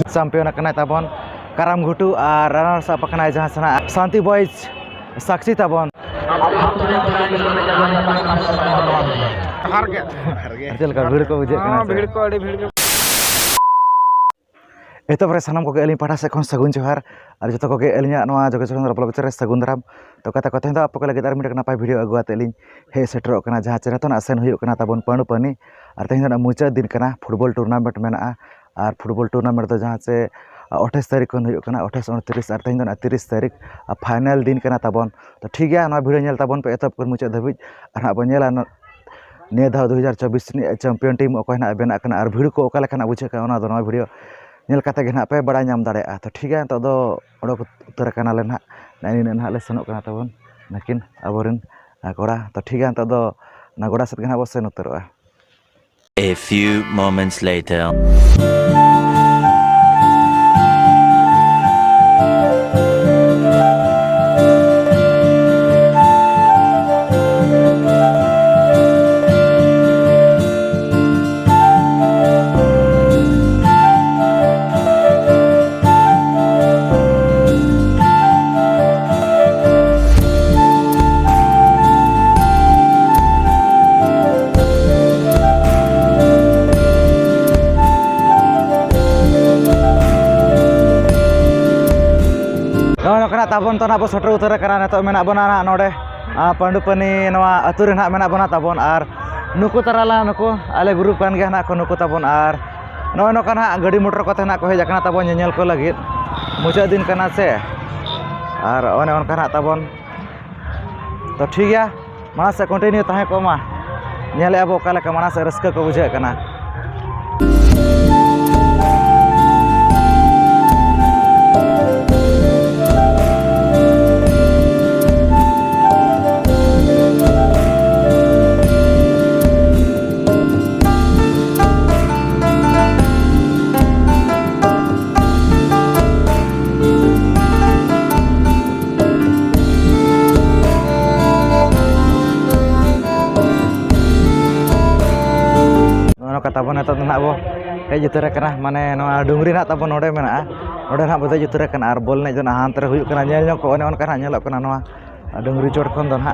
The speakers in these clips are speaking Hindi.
चैंपियन कना ताबन काराम घुटू और रनर्स अप कना जहां सना शांति बॉयज साक्षी ताबन चल का भीड़ को बुझे कना भीड़ को अड़ी भीड़ एतो पर सानाम को अली पाठा से खन सगुन जोहार और जतो को अलिया नवा जोगेश्वर ब्लॉग रे सगुन दाराम तो कथा कथा द आप को लगे दार मिनट नापाय वीडियो अगुआते लिंग हे सेटरो कना जहां चेरतन आसेन हुयो कना ताबन पांडुपानी और तेहना मुचा दिन कना फुटबॉल टूर्नामेंट मेना और फुटबॉल टूर्नामेंट तो जहां से 28 तारीख खन हुयो कना 28 29 और तेहना 30 तारीख फाइनल दिन कना ताबन तो ठीक गया ना वीडियो नेल ताबन पे एतब कर मुचा धबिज और अब नेला ने धा 2024 चैंपियन टीम ओकना बेना कना और वीडियो को ओका लेखना बुझे का ओना दो ना वीडियो नेल काते गे ना पे बड़ा नाम दाड़े तो ठीक है तो दो ओडक उतर कना ले ना नाइन ना ले सनोक कना ताबन नाकिन अबोरिन कोड़ा तो ठीक है तो दो ना गोड़ा सत गना बसेन उतरवा A few moments later. ताबन तो अब सटर उतर तो मेना बना नोडे पांडुपानी अतुरे ना मेना बना ताबन और नुकु ताराला नुकु आले ग्रुप कान गे ना को नुकु ताबन और नोय नोका ना गाड़ी मोटर को ना को हेज कना ताबन नेल को लगी मुचा दिन कना से और ओने ओनका ना ताबन तो ठीक गया माना से कंटिन्यू ताहे को मा नेले अब ओका लेका माना से रस्का को बुझे कना ताबन तो ना अब हेज उतर माने डुंगरी ना ताबन नोडे मेना नोडे ना बदे उतर और बॉल ने जना हांतर हुयो कना नेल को ओने ओनका ना नेलो कना डुंगरी चोट खन दो ना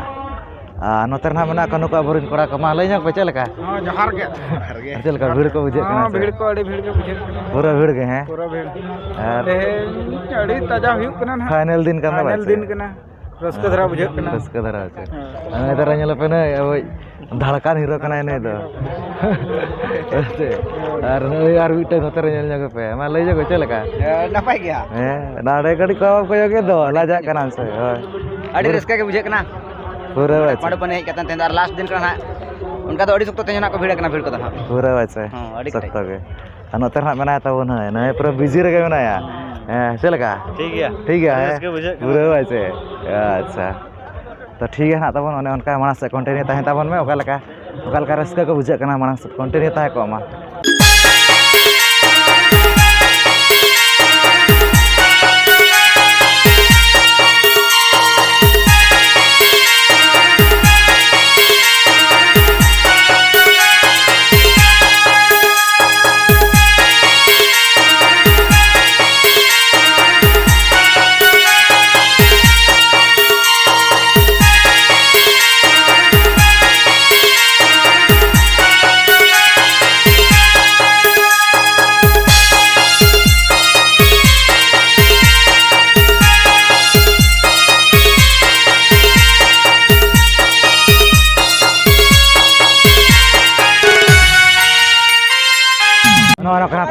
नोते ना मेना को नुको अबोरिन कोड़ा कमा लई ᱧᱚᱜ पे चलका जोहार गे चलका भीड़ को बुझे कना भीड़ को अड़ी भीड़ के बुझे पूरा भीड़ गे हैं पूरा भीड़ अड़ी ताजा हुयो कना ना फाइनल दिन कना फाइनल दिन कना रस्का धरा बुझे कना रस्का धरा छे अने धरा नेल पे ने धड़कान हीरो कना ने दो और यार विटे नोते नेल ᱧᱚᱜ पे मा लई जगो चलका नपाय गया नाडे गडी को गे दो लाजा कना से अड़ी रस्का के बुझे कना पूरा पांडुपानी हेज कतन तेंदार लास्ट दिन कना उनका तो अड़ी सख्त तेना को भीड़ कना भीड़ को द पूरा वाचे अड़ी सख्त के नोते ना मेना ताबन है ना पूरा बिजी रे मेनाया चलका ठीक है पूरा वाचे अच्छा तो ठीक है ना ताबन ओने उनका माना से कंटिन्यू ताहे ताबन में ओका लका रस्का को बुझे कना माना से कंटिन्यू ताहे को मा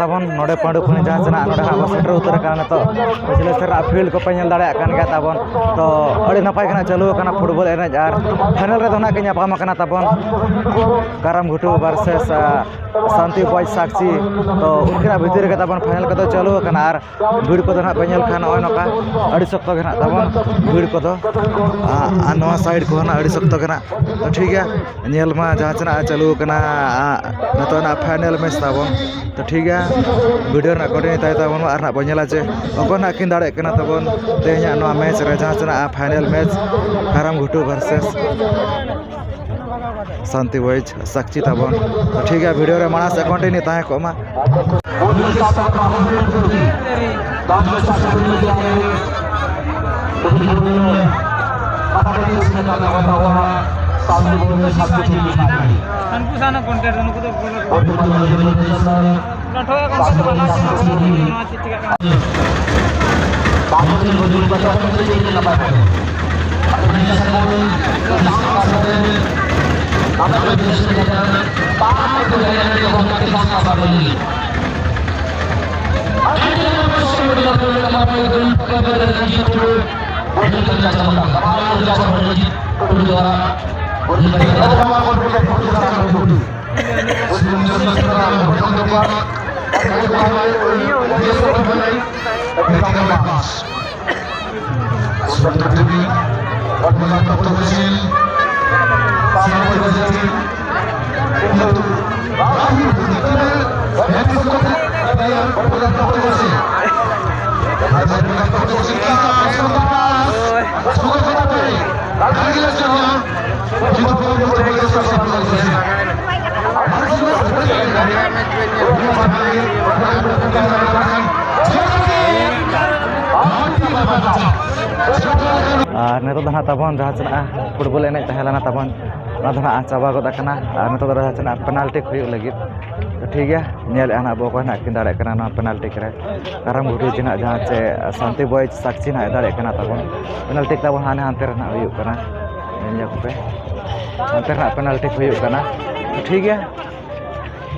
ताबन नोडे पांडुपानी जहां से नोडे हम सेटर उतर काना तो पिछले सर फील्ड को पे नेल दाड़े कान गया ताबन तो अड़ी नपाय कना चालू कना फुटबॉल एनज और फाइनल रे दोना के न्यापाम कना ताबन काराम घुटू वर्सेस शांति बॉयज साक्षी तो उनका भीतर के ताबन फाइनल को तो चालू कना और भीड़ को दोना पे नेल खान ओय नका अड़ी सख्त के ना ताबन भीड़ को दो आ नवा साइड को ना अड़ी सख्त के ना तो ठीक है नेल मा जहां से चालू कना नतो ना फाइनल मैच ताबन तो ठीक है वीडियो ना कंटिन्यू ताय ताबन और ना बनेला जे ओकोना किन दाड़े कना ताबन तेहना नवा मैच रे जहां से फाइनल मैच काराम घुटू वर्सेस शांति बॉयज साक्षी ताबन तो ठीक है वीडियो रे माना से कंटिन्यू ताहे को मा neto dah tabon dah cina football enek tahelana tabon na dah caba goda kana neto dah cina penalti huyuk lagi ठीक है nyel anak bawa ko nak kin dare kana na penalti kare karam gudu jina jahan che santi boy sakchi na dare kana tabon penalti tabon hane hanter na huyuk kana nya ko pe hanter na penalti huyuk kana ठीक है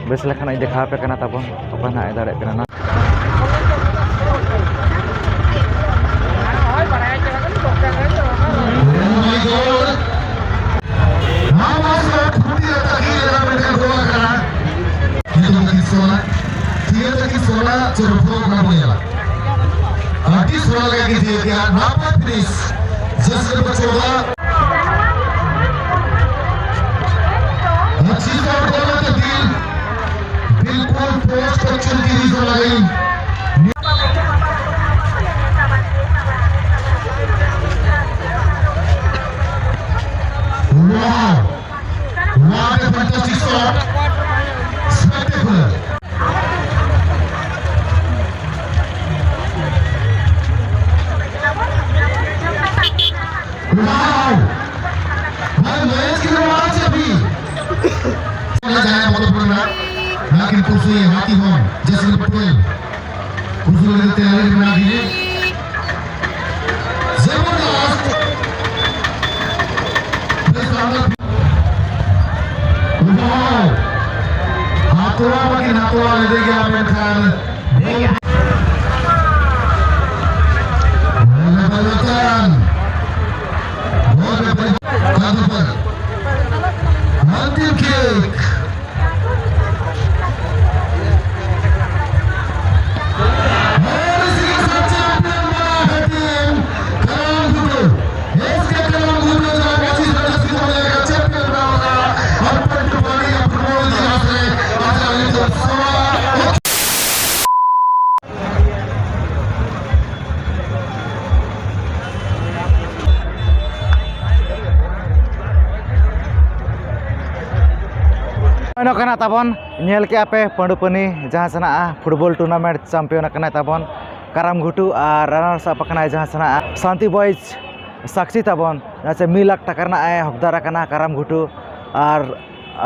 bes lekana dekha pe kana tabon apa na dare kana na Ano kana tabon nyel ke ape pandupani jahan sana football tournament champion kana tabon karam ghutu ar runners up kana jahan sana Shanti boys sakshi tabon jaise 1 lakh taka na hokdar kana karam ghutu ar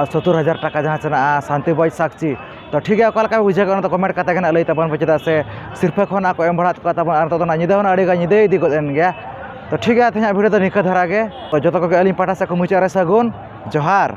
70,000 taka jahan sana Shanti boys sakshi तो ठीक है कल का बुझे तो कमेंट कता के लई तबन चेदा से सिर्फ खन को एम बढ़ा तबन और तो निदा अड़ी निदे इदी गन गया तो ठीक है वीडियो तो निका धरा के तो जो को अली पाठा से को मुचारे सगुन जोहार।